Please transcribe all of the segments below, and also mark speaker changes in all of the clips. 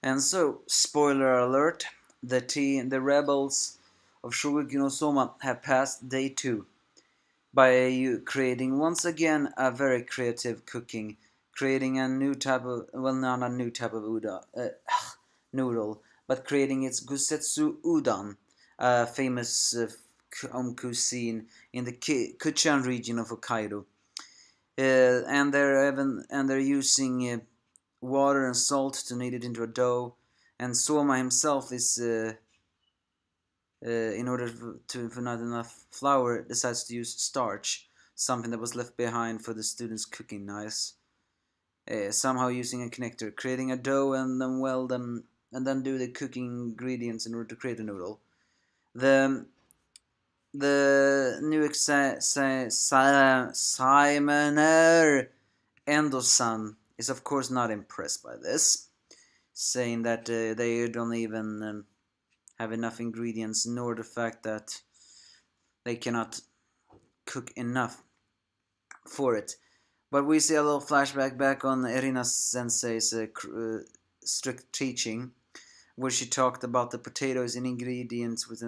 Speaker 1: And so, spoiler alert, the rebels of Shokugeki no Soma have passed day 2 by creating once again a very creative cooking, creating a new type of, well, not a new type of noodle, but creating its Gosetsu Udon, a famous cuisine in the Kuchan region of Hokkaido. And they're using water and salt to knead it into a dough. And Soma himself is, in order for not enough flour, decides to use starch, something that was left behind for the students' cooking knives. Somehow using a connector, creating a dough and then weld them, and then do the cooking ingredients in order to create a noodle. The new Simoner Endo-san is of course not impressed by this, saying that they don't even have enough ingredients, nor the fact that they cannot cook enough for it. But we see a little flashback back on Erina Sensei's strict teaching, where she talked about the potatoes and ingredients with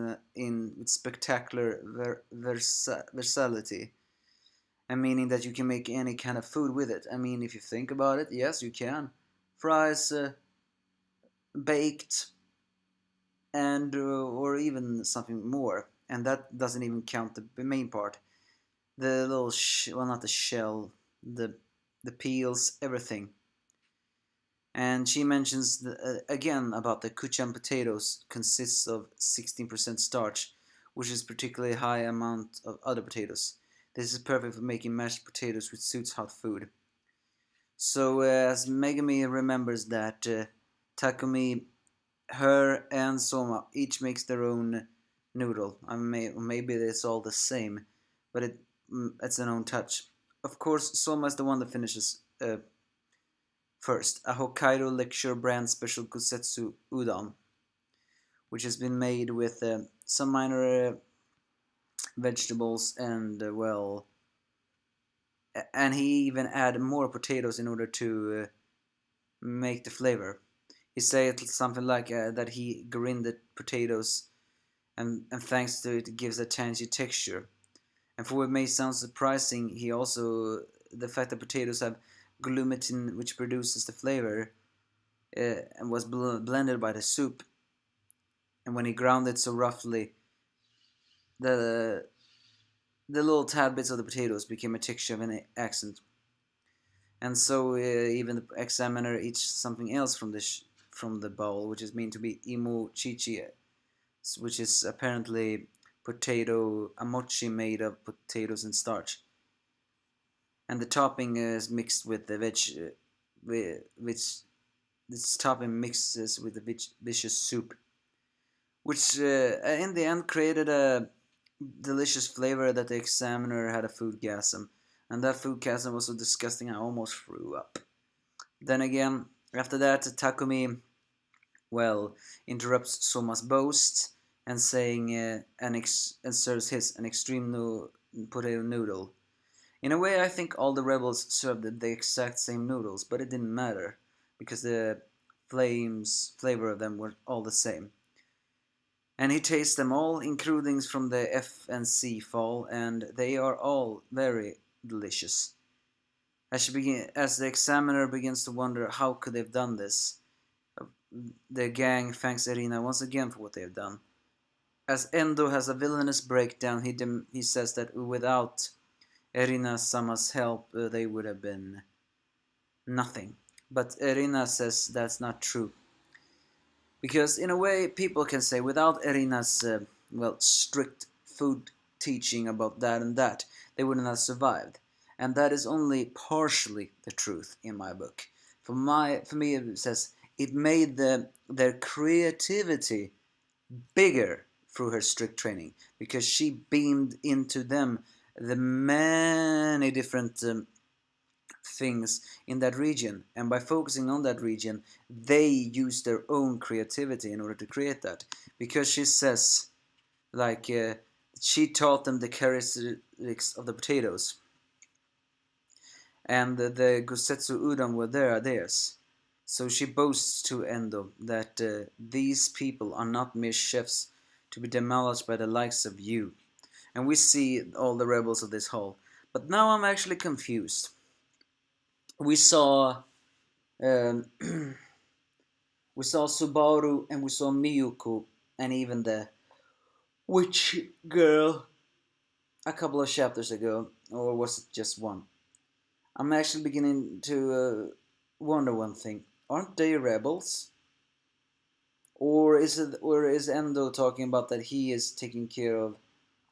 Speaker 1: spectacular versatility. And meaning that you can make any kind of food with it. I mean, if you think about it, yes, you can. Fries, baked, and or even something more. And that doesn't even count the main part. The little, well, not the shell, the peels, everything. And she mentions again about the kuchan potatoes consists of 16% starch, which is particularly high amount of other potatoes. This is perfect for making mashed potatoes, which suits hot food. So as Megami remembers that Takumi, her and Soma each makes their own noodle. Maybe it's all the same, but it's an own touch. Of course, Soma is the one that finishes first, a Hokkaido lecture brand special Gosetsu Udon, which has been made with some minor vegetables and and he even added more potatoes in order to make the flavor. He said something like that he grind the potatoes, and thanks to it, it gives a tangy texture. And for what may sound surprising, he also, the fact that potatoes have glutamine, which produces the flavor, and was blended by the soup. And when he ground it so roughly, the little tad bits of the potatoes became a texture of an accent. And so even the examiner eats something else from the bowl, which is meant to be imo chichi, which is apparently a mochi made of potatoes and starch. And the topping is mixed with the which this topping mixes with the vicious soup, which in the end created a delicious flavor that the examiner had a food gasm, and that food gasm was so disgusting I almost threw up. Then again, after that, Takumi, interrupts Soma's boast and saying and serves an extreme potato noodle. In a way, I think all the rebels served the exact same noodles, but it didn't matter because the flavor of them were all the same. And he tastes them all, including from the F and C fall, and they are all very delicious. As the examiner begins to wonder how could they have done this, the gang thanks Erina once again for what they have done. As Endo has a villainous breakdown, he says that without Erina Sama's help, they would have been nothing. But Erina says that's not true. Because in a way, people can say without Erina's strict food teaching about that and that, they wouldn't have survived. And that is only partially the truth in my book. For me, it says it made their creativity bigger through her strict training, because she beamed into them the many different things in that region, and by focusing on that region, they use their own creativity in order to create that. Because she says, she taught them the characteristics of the potatoes, and the Gosetsu Udon were theirs. So she boasts to Endo that these people are not mere chefs to be demolished by the likes of you. And we see all the rebels of this hall. But now I'm actually confused. We saw um, we saw Subaru and we saw Miyuko and even the witch girl a couple of chapters ago, or was it just one? I'm actually beginning to wonder one thing. Aren't they rebels? Or is Endo talking about that he is taking care of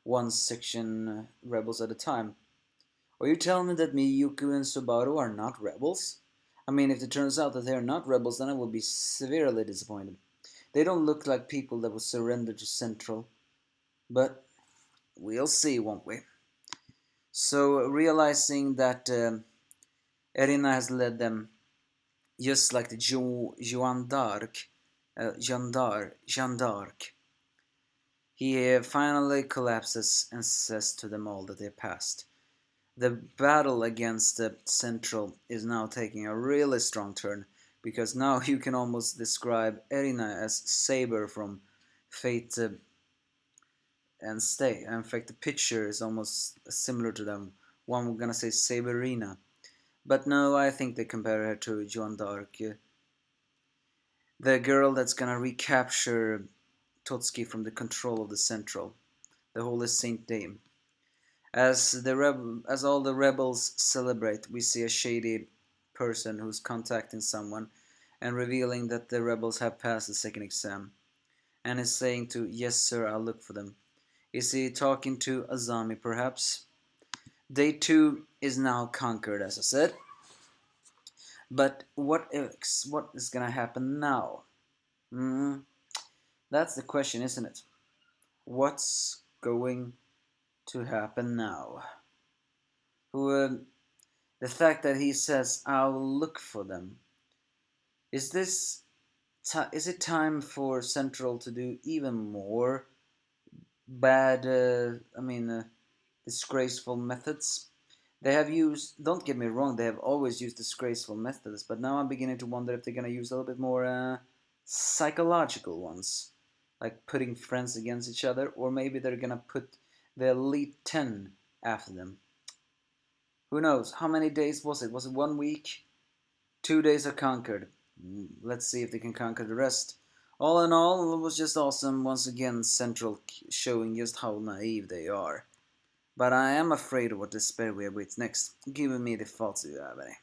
Speaker 1: one section rebels at a time? Are you telling me that Miyuki and Subaru are not rebels? I mean, if it turns out that they are not rebels, then I will be severely disappointed. They don't look like people that would surrender to Central, but we'll see, won't we? So, realizing that Erina has led them just like the Joan d'Arc, Jeanne d'Arc, he finally collapses and says to them all that they passed. The battle against the Central is now taking a really strong turn, because now you can almost describe Erina as Saber from Fate and Stay. In fact, the picture is almost similar to them. One we're gonna say Saberina, but no, I think they compare her to Joan d'Arc, the girl that's gonna recapture Totsuki from the control of the Central, the Holy Saint Dame. As all the rebels celebrate, we see a shady person who's contacting someone and revealing that the rebels have passed the second exam, and is saying to, "Yes, sir, I'll look for them." Is he talking to Azami, perhaps? Day 2 is now conquered, as I said. But what is gonna happen now? That's the question, isn't it? What's going to happen now? Who The fact that he says, "I'll look for them." Is this is it time for Central to do even more bad, disgraceful methods? They have used, don't get me wrong, they have always used disgraceful methods, but now I'm beginning to wonder if they're going to use a little bit more psychological ones, like putting friends against each other, or maybe they're going to put the Elite 10 after them. Who knows? How many days was it? Was it 1 week? 2 days are conquered. Let's see if they can conquer the rest. All in all, it was just awesome. Once again, Central showing just how naive they are. But I am afraid of what the despair we awaits next. Give me the thoughts if you have any.